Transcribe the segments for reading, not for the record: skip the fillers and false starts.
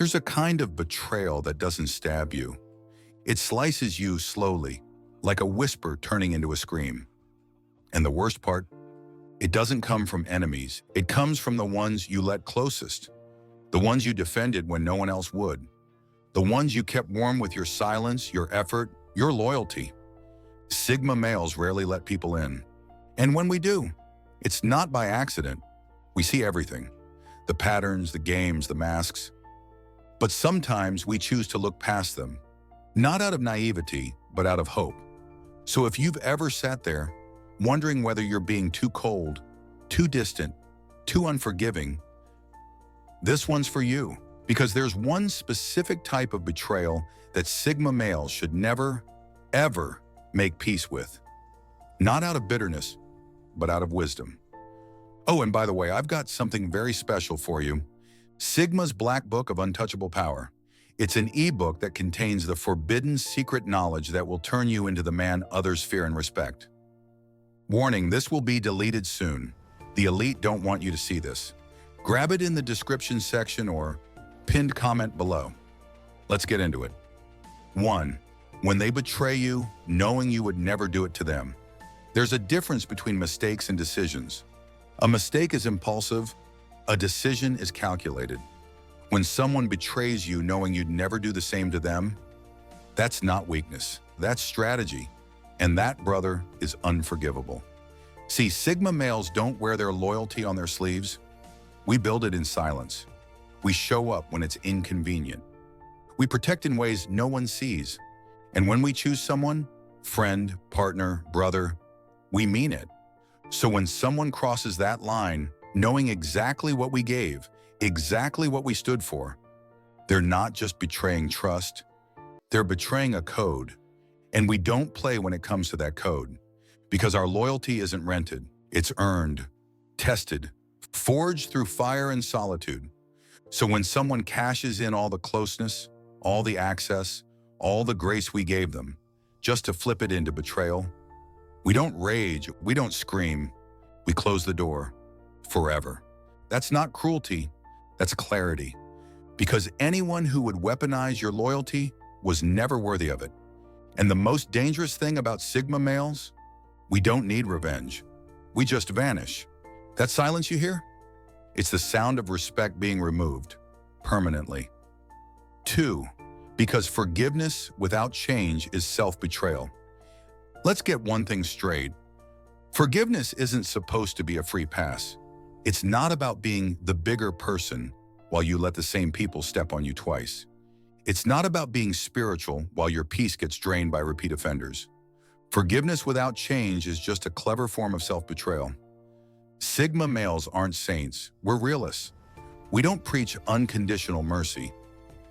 There's a kind of betrayal that doesn't stab you. It slices you slowly, like a whisper turning into a scream. And the worst part, it doesn't come from enemies. It comes from the ones you let closest, the ones you defended when no one else would, the ones you kept warm with your silence, your effort, your loyalty. Sigma males rarely let people in. And when we do, it's not by accident. We see everything, the patterns, the games, the masks. But sometimes we choose to look past them, not out of naivety, but out of hope. So if you've ever sat there, wondering whether you're being too cold, too distant, too unforgiving, this one's for you. Because there's one specific type of betrayal that Sigma males should never, ever make peace with. Not out of bitterness, but out of wisdom. Oh, and by the way, I've got something very special for you. Sigma's Black Book of Untouchable Power. It's an ebook that contains the forbidden secret knowledge that will turn you into the man others fear and respect. Warning, this will be deleted soon. The elite don't want you to see this. Grab it in the description section or pinned comment below. Let's get into it. 1. When they betray you, knowing you would never do it to them. There's a difference between mistakes and decisions. A mistake is impulsive, a decision is calculated. When someone betrays you knowing you'd never do the same to them, that's not weakness, that's strategy. And that, brother, is unforgivable. See, Sigma males don't wear their loyalty on their sleeves. We build it in silence. We show up when it's inconvenient. We protect in ways no one sees. And when we choose someone, friend, partner, brother, we mean it. So when someone crosses that line, knowing exactly what we gave, exactly what we stood for, they're not just betraying trust, they're betraying a code. And we don't play when it comes to that code, because our loyalty isn't rented, it's earned, tested, forged through fire and solitude. So when someone cashes in all the closeness, all the access, all the grace we gave them, just to flip it into betrayal, we don't rage, we don't scream, we close the door forever. That's not cruelty, that's clarity. Because anyone who would weaponize your loyalty was never worthy of it. And the most dangerous thing about Sigma males, we don't need revenge. We just vanish. That silence you hear? It's the sound of respect being removed permanently. 2. Because forgiveness without change is self-betrayal. Let's get one thing straight. Forgiveness isn't supposed to be a free pass. It's not about being the bigger person while you let the same people step on you twice. It's not about being spiritual while your peace gets drained by repeat offenders. Forgiveness without change is just a clever form of self-betrayal. Sigma males aren't saints, we're realists. We don't preach unconditional mercy.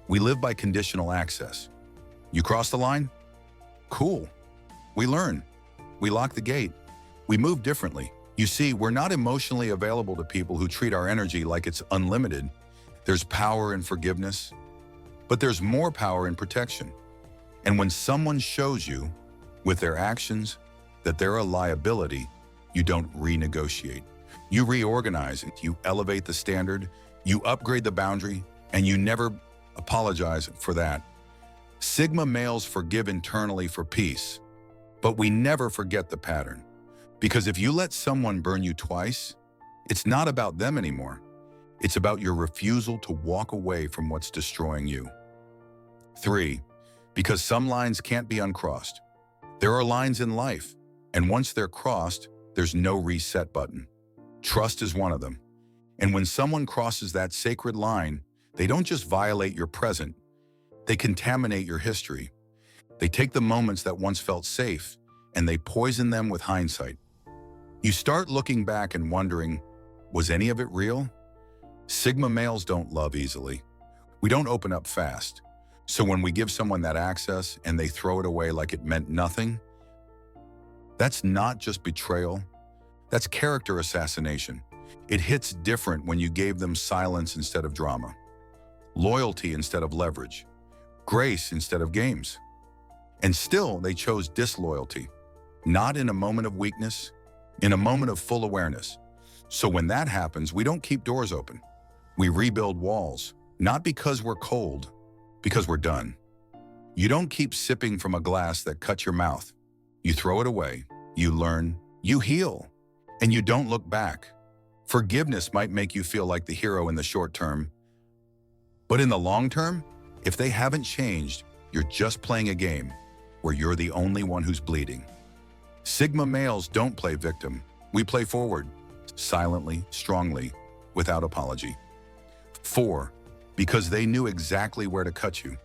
We live by conditional access. You cross the line? Cool. We learn. We lock the gate. We move differently. You see, we're not emotionally available to people who treat our energy like it's unlimited. There's power in forgiveness, but there's more power in protection. And when someone shows you, with their actions, that they're a liability, you don't renegotiate. You reorganize it, you elevate the standard, you upgrade the boundary, and you never apologize for that. Sigma males forgive internally for peace, but we never forget the pattern. Because if you let someone burn you twice, it's not about them anymore. It's about your refusal to walk away from what's destroying you. 3. Because some lines can't be uncrossed. There are lines in life, and once they're crossed, there's no reset button. Trust is one of them. And when someone crosses that sacred line, they don't just violate your present, they contaminate your history. They take the moments that once felt safe, and they poison them with hindsight. You start looking back and wondering, was any of it real? Sigma males don't love easily. We don't open up fast. So when we give someone that access and they throw it away like it meant nothing, that's not just betrayal, that's character assassination. It hits different when you gave them silence instead of drama, loyalty instead of leverage, grace instead of games. And still, they chose disloyalty, not in a moment of weakness, in a moment of full awareness. So when that happens, we don't keep doors open. We rebuild walls. Not because we're cold, because we're done. You don't keep sipping from a glass that cut your mouth. You throw it away, you learn, you heal, and you don't look back. Forgiveness might make you feel like the hero in the short term, but in the long term, if they haven't changed, you're just playing a game where you're the only one who's bleeding. Sigma males don't play victim. We play forward, silently, strongly, without apology. 4, because they knew exactly where to cut you.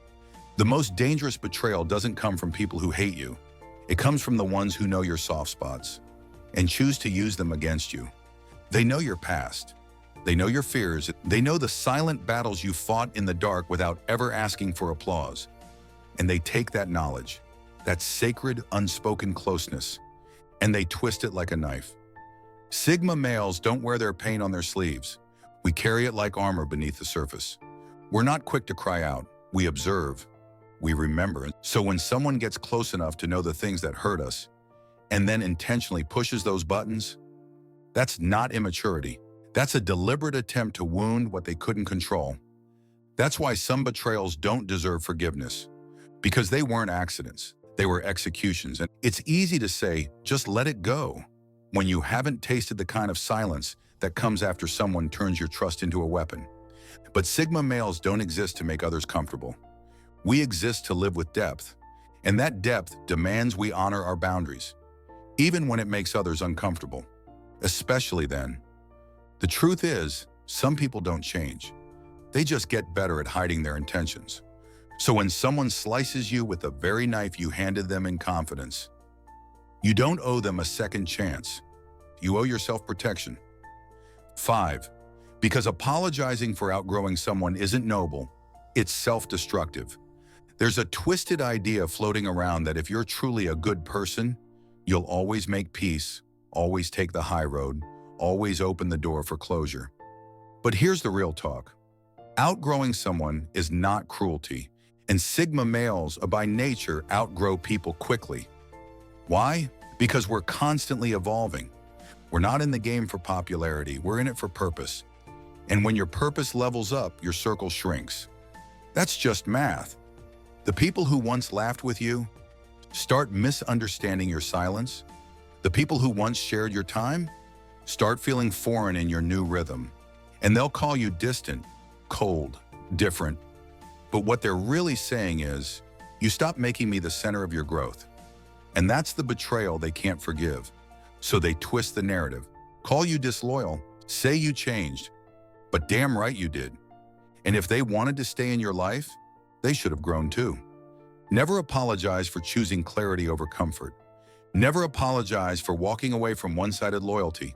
The most dangerous betrayal doesn't come from people who hate you. It comes from the ones who know your soft spots and choose to use them against you. They know your past. They know your fears. They know the silent battles you fought in the dark without ever asking for applause. And they take that knowledge, that sacred, unspoken closeness, and they twist it like a knife. Sigma males don't wear their pain on their sleeves. We carry it like armor beneath the surface. We're not quick to cry out. We observe. We remember. So when someone gets close enough to know the things that hurt us and then intentionally pushes those buttons, that's not immaturity. That's a deliberate attempt to wound what they couldn't control. That's why some betrayals don't deserve forgiveness, because they weren't accidents. They were executions. And it's easy to say, just let it go, when you haven't tasted the kind of silence that comes after someone turns your trust into a weapon. But Sigma males don't exist to make others comfortable. We exist to live with depth, and that depth demands we honor our boundaries, even when it makes others uncomfortable, especially then. The truth is, some people don't change. They just get better at hiding their intentions. So when someone slices you with the very knife you handed them in confidence, you don't owe them a second chance. You owe yourself protection. 5, because apologizing for outgrowing someone isn't noble, it's self-destructive. There's a twisted idea floating around that if you're truly a good person, you'll always make peace, always take the high road, always open the door for closure. But here's the real talk. Outgrowing someone is not cruelty, and Sigma males by nature outgrow people quickly. Why? Because we're constantly evolving. We're not in the game for popularity, we're in it for purpose. And when your purpose levels up, your circle shrinks. That's just math. The people who once laughed with you start misunderstanding your silence. The people who once shared your time start feeling foreign in your new rhythm. And they'll call you distant, cold, different. But what they're really saying is, you stop making me the center of your growth. And that's the betrayal they can't forgive. So they twist the narrative, call you disloyal, say you changed, but damn right you did. And if they wanted to stay in your life, they should have grown too. Never apologize for choosing clarity over comfort. Never apologize for walking away from one-sided loyalty.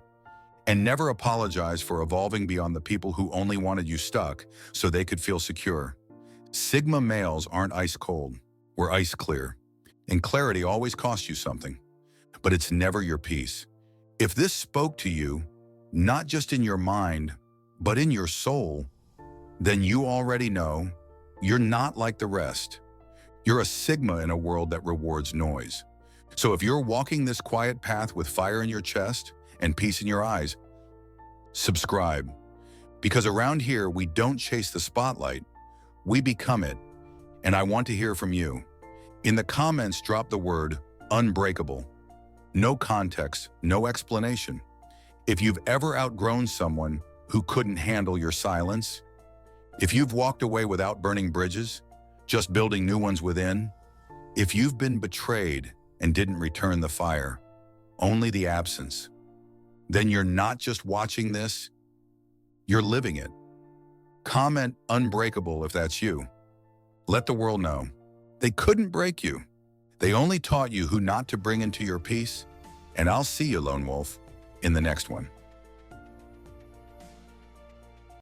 And never apologize for evolving beyond the people who only wanted you stuck so they could feel secure. Sigma males aren't ice cold, we're ice clear. And clarity always costs you something, but it's never your peace. If this spoke to you, not just in your mind, but in your soul, then you already know you're not like the rest. You're a Sigma in a world that rewards noise. So if you're walking this quiet path with fire in your chest and peace in your eyes, subscribe. Because around here, we don't chase the spotlight, we become it. And I want to hear from you. In the comments, drop the word Unbreakable. No context, no explanation. If you've ever outgrown someone who couldn't handle your silence, if you've walked away without burning bridges, just building new ones within, if you've been betrayed and didn't return the fire, only the absence, then you're not just watching this, you're living it. Comment Unbreakable if that's you. Let the world know. They couldn't break you. They only taught you who not to bring into your peace. And I'll see you, Lone Wolf, in the next one.